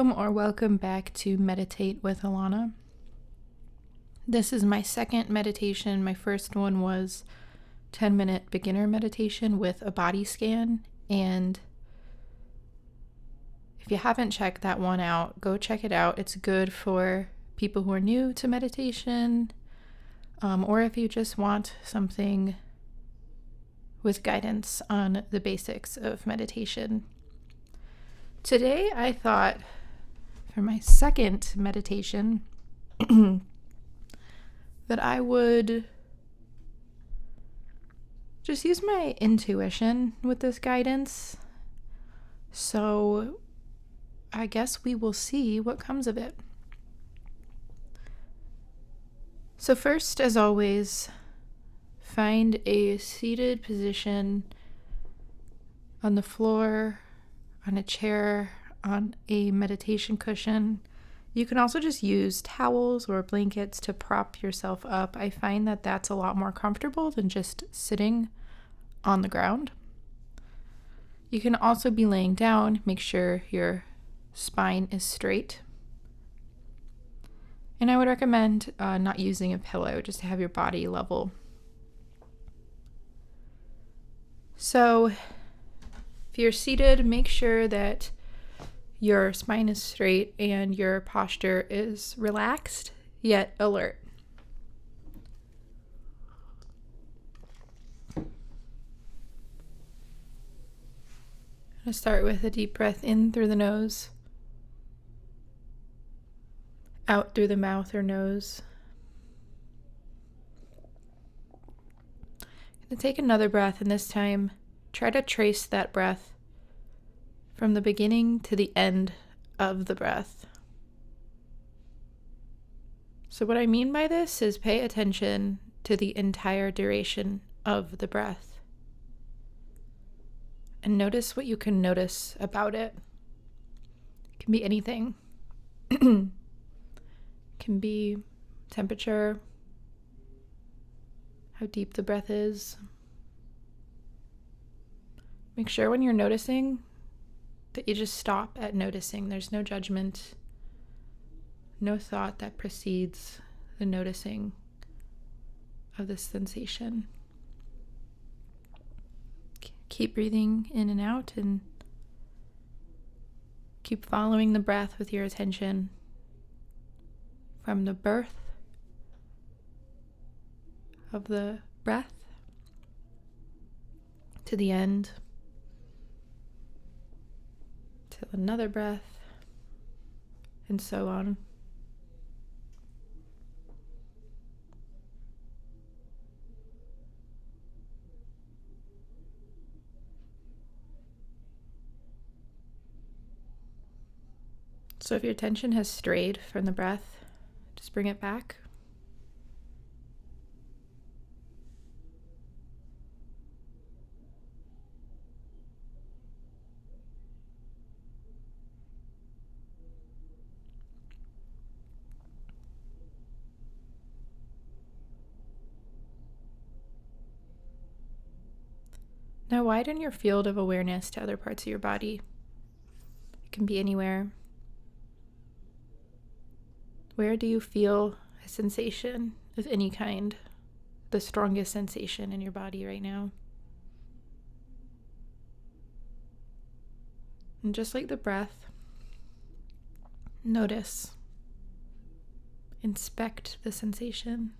Or welcome back to Meditate with Alana. This is my second meditation. My first one was 10-minute beginner meditation with a body scan, and if you haven't checked that one out, go check it out. It's good for people who are new to meditation, or if you just want something with guidance on the basics of meditation. Today I thought, for my second meditation, that I would just use my intuition with this guidance. So I guess we will see what comes of it. So first, as always, find a seated position on the floor, on a chair, on a meditation cushion. You can also just use towels or blankets to prop yourself up. I find that that's a lot more comfortable than just sitting on the ground. You can also be laying down. Make sure your spine is straight. And I would recommend not using a pillow, just to have your body level. So if you're seated, make sure that your spine is straight and your posture is relaxed yet alert. I'm going to start with a deep breath in through the nose, out through the mouth or nose. I'm going to take another breath, and this time try to trace that breath from the beginning to the end of the breath. So what I mean by this is pay attention to the entire duration of the breath. And notice what you can notice about it. It can be anything. It can be temperature, how deep the breath is. Make sure when you're noticing that you just stop at noticing. There's no judgment, no thought that precedes the noticing of this sensation. Keep breathing in and out, and keep following the breath with your attention from the birth of the breath to the end, to another breath, and so on. So if your attention has strayed from the breath, just bring it back. Now widen your field of awareness to other parts of your body. It can be anywhere. Where do you feel a sensation of any kind? The strongest sensation in your body right now? And just like the breath, notice, inspect the sensation.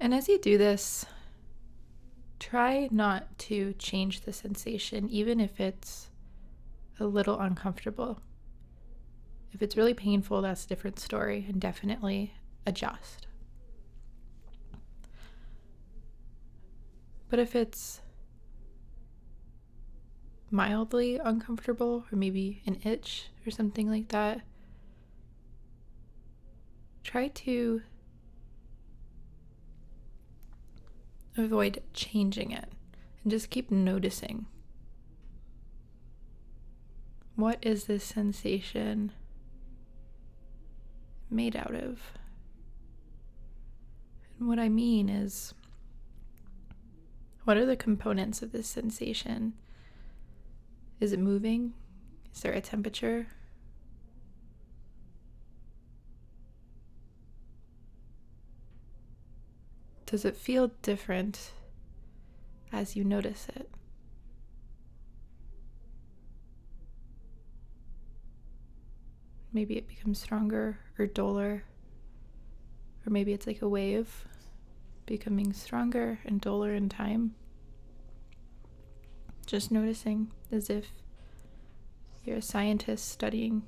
And as you do this, try not to change the sensation, even if it's a little uncomfortable. If it's really painful, that's a different story, and definitely adjust. But if it's mildly uncomfortable, or maybe an itch or something like that, try to avoid changing it and just keep noticing What is this sensation made out of? And what I mean is, what are the components of this sensation? Is it moving? Is there a temperature? Does it feel different as you notice it? Maybe it becomes stronger or duller, or maybe it's like a wave becoming stronger and duller in time. Just noticing, as if you're a scientist studying,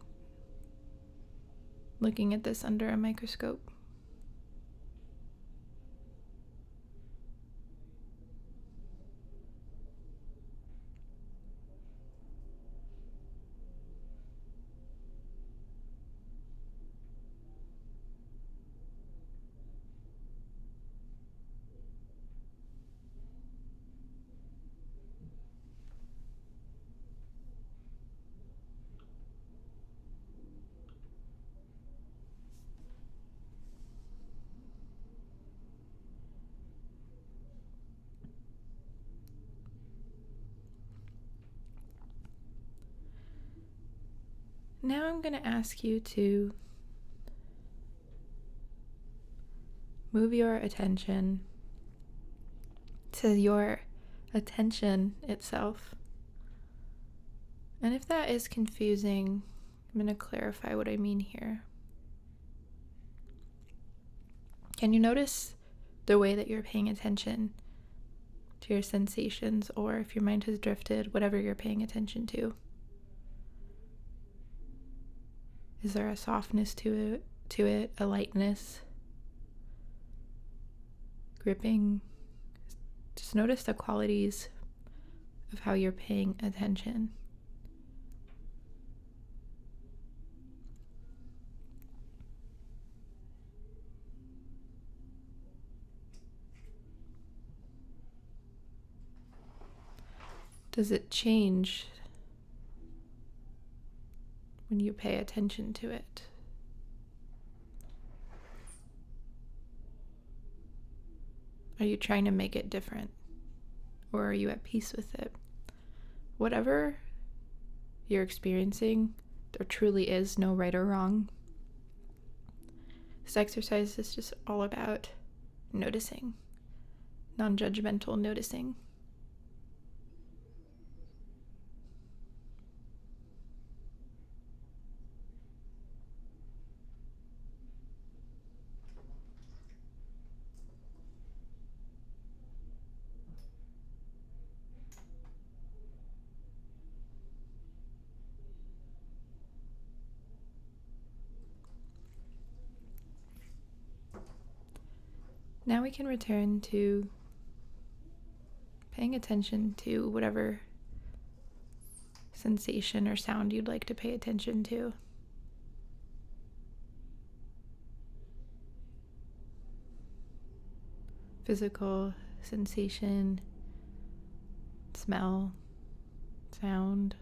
looking at this under a microscope. Now I'm going to ask you to move your attention to your attention itself. And if that is confusing, I'm going to clarify what I mean here. Can you notice the way that you're paying attention to your sensations, or if your mind has drifted, whatever you're paying attention to? Is there a softness to it, a lightness, gripping? Just notice the qualities of how you're paying attention. Does it change when you pay attention to it? Are you trying to make it different? Or are you at peace with it? Whatever you're experiencing, there truly is no right or wrong. This exercise is just all about noticing, non-judgmental noticing. Now we can return to paying attention to whatever sensation or sound you'd like to pay attention to. Physical sensation, smell, sound.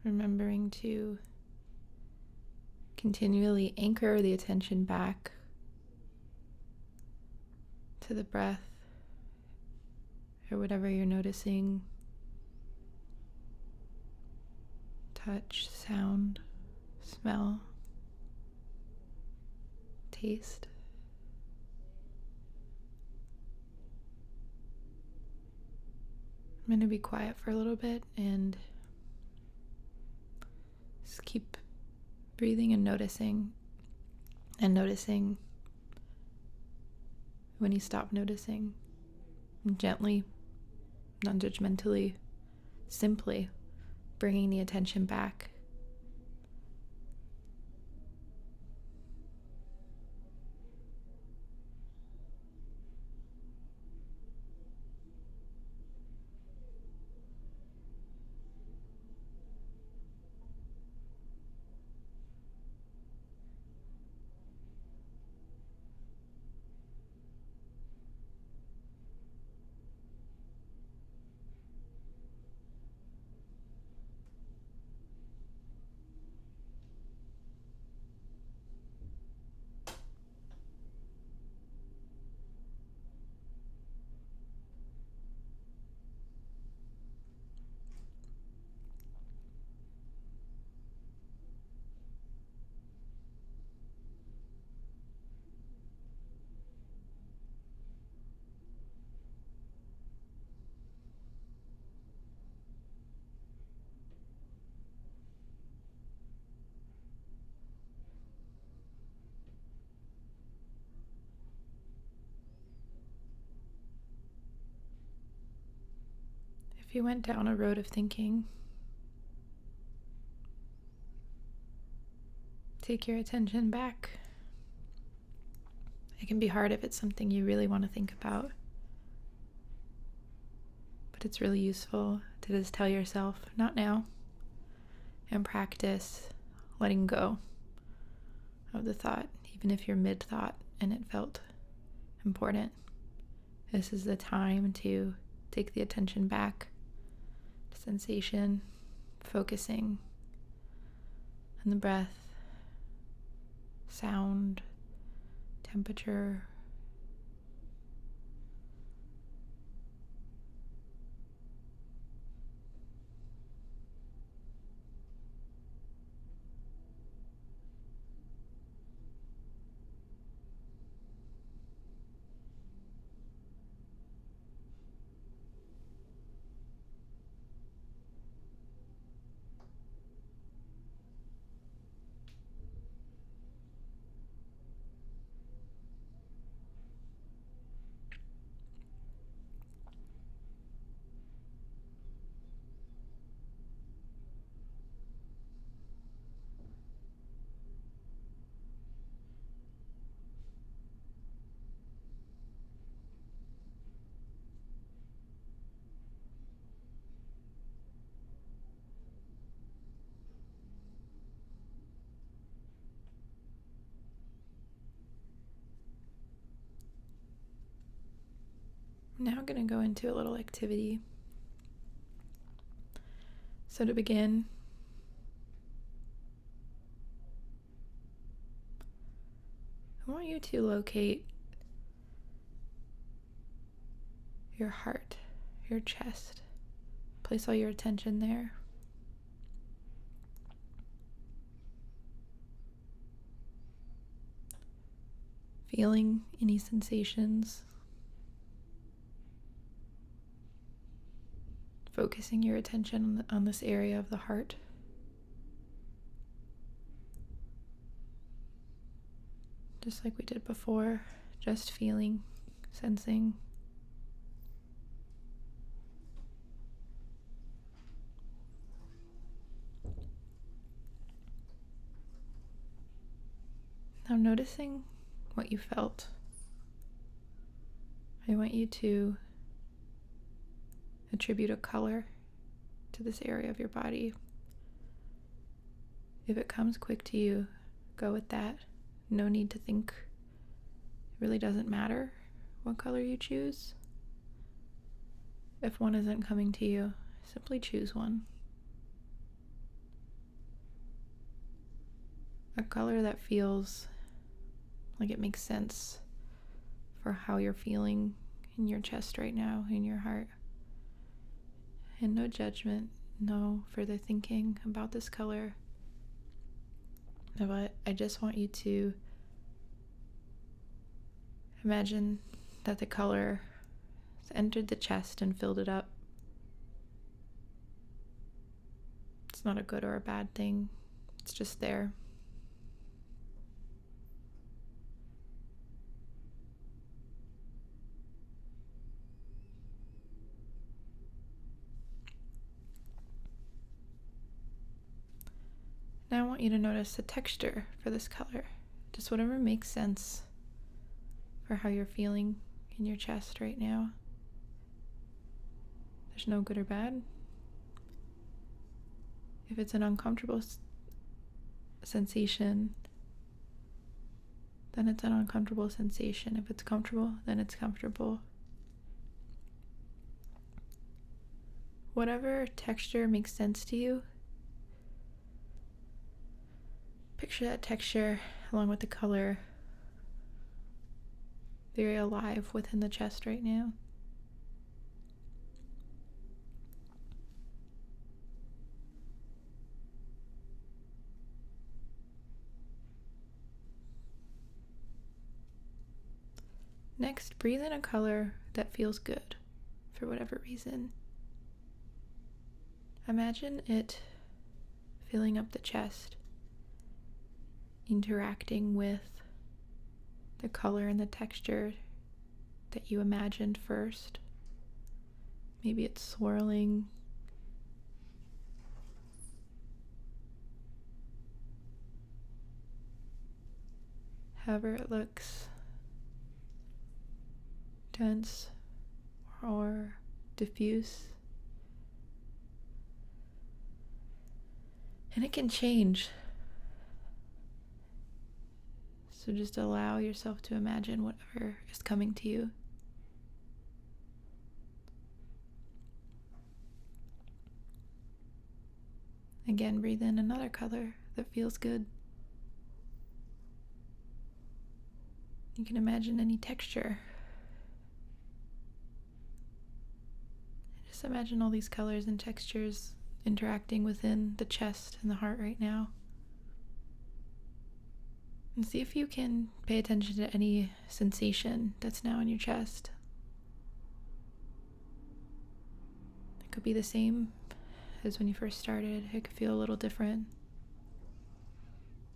Remembering to continually anchor the attention back to the breath or whatever you're noticing. Touch, sound, smell, taste. I'm going to be quiet for a little bit and just keep breathing and noticing when you stop noticing, and gently, non-judgmentally, simply bringing the attention back. If you went down a road of thinking, take your attention back. It can be hard if it's something you really want to think about, but it's really useful to just tell yourself, not now, and practice letting go of the thought, even if you're mid-thought and it felt important. This is the time to take the attention back to sensation, focusing on the breath, sound, temperature. I'm now going to go into a little activity. So to begin, I want you to locate your heart, your chest. Place all your attention there. Feeling any sensations. Focusing your attention on this area of the heart. Just like we did before, just feeling, sensing. Now noticing what you felt. I want you to attribute a color to this area of your body. If it comes quick to you, go with that. No need to think. It really doesn't matter what color you choose. If one isn't coming to you, simply choose one. A color that feels like it makes sense for how you're feeling in your chest right now, in your heart. And no judgment, no further thinking about this color. But I just want you to imagine that the color has entered the chest and filled it up. It's not a good or a bad thing. It's just there. Now I want you to notice the texture for this color. Just whatever makes sense for how you're feeling in your chest right now. There's no good or bad. If it's an uncomfortable sensation, then it's an uncomfortable sensation. If it's comfortable, then it's comfortable. Whatever texture makes sense to you, picture that texture along with the color very alive within the chest right now. Next, breathe in a color that feels good for whatever reason. Imagine it filling up the chest, interacting with the color and the texture that you imagined first. Maybe it's swirling. However it looks, dense or diffuse. And it can change. So just allow yourself to imagine whatever is coming to you. Again, breathe in another color that feels good. You can imagine any texture. Just imagine all these colors and textures interacting within the chest and the heart right now. And see if you can pay attention to any sensation that's now in your chest. It could be the same as when you first started. It could feel a little different.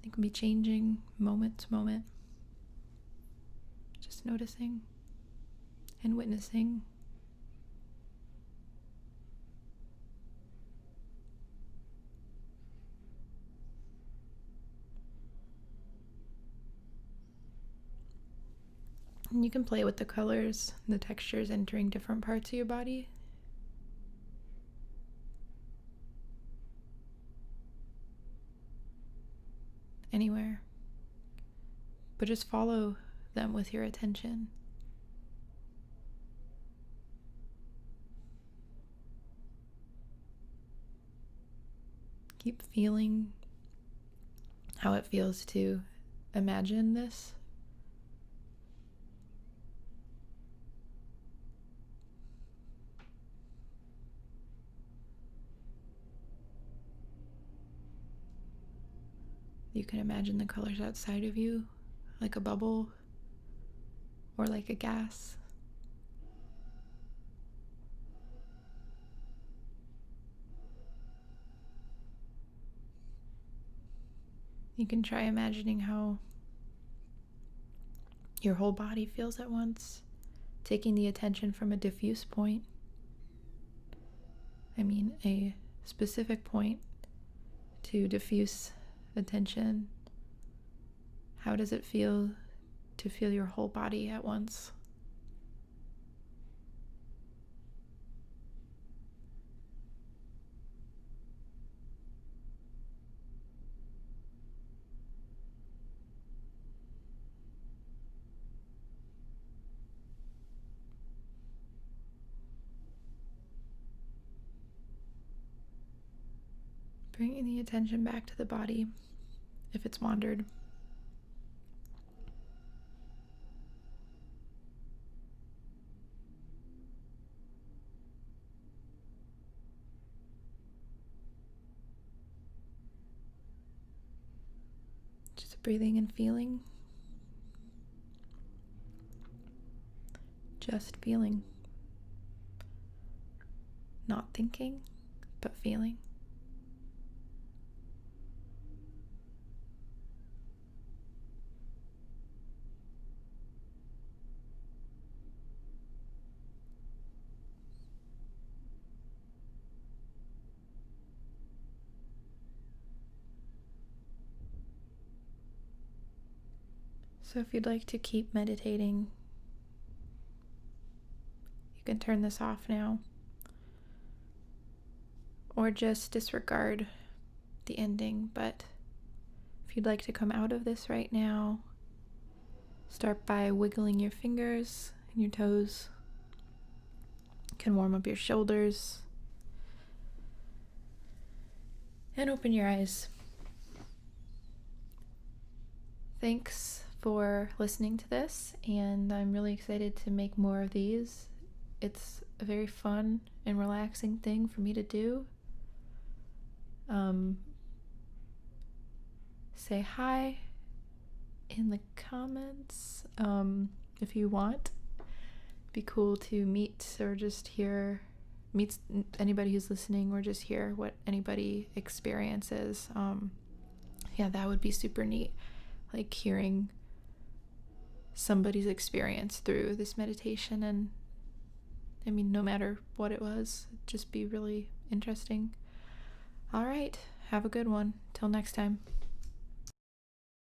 It can be changing moment to moment. Just noticing and witnessing. And you can play with the colors, the textures entering different parts of your body. Anywhere. But just follow them with your attention. Keep feeling how it feels to imagine this. You can imagine the colors outside of you, like a bubble or like a gas. You can try imagining how your whole body feels at once, taking the attention from a diffuse point. A specific point to diffuse attention. How does it feel to feel your whole body at once? Bringing the attention back to the body if it's wandered. Just breathing and feeling. Just feeling. Not thinking, but feeling. So if you'd like to keep meditating, you can turn this off now, or just disregard the ending. But if you'd like to come out of this right now, start by wiggling your fingers and your toes. You can warm up your shoulders and open your eyes. Thanks for listening to this, and I'm really excited to make more of these. It's a very fun and relaxing thing for me to do. Say hi in the comments if you want. Be cool to meet anybody who's listening, or just hear what anybody experiences. Yeah, that would be super neat, like hearing somebody's experience through this meditation and I mean, no matter what it was, it'd just be really interesting. All right, have a good one. Till next time.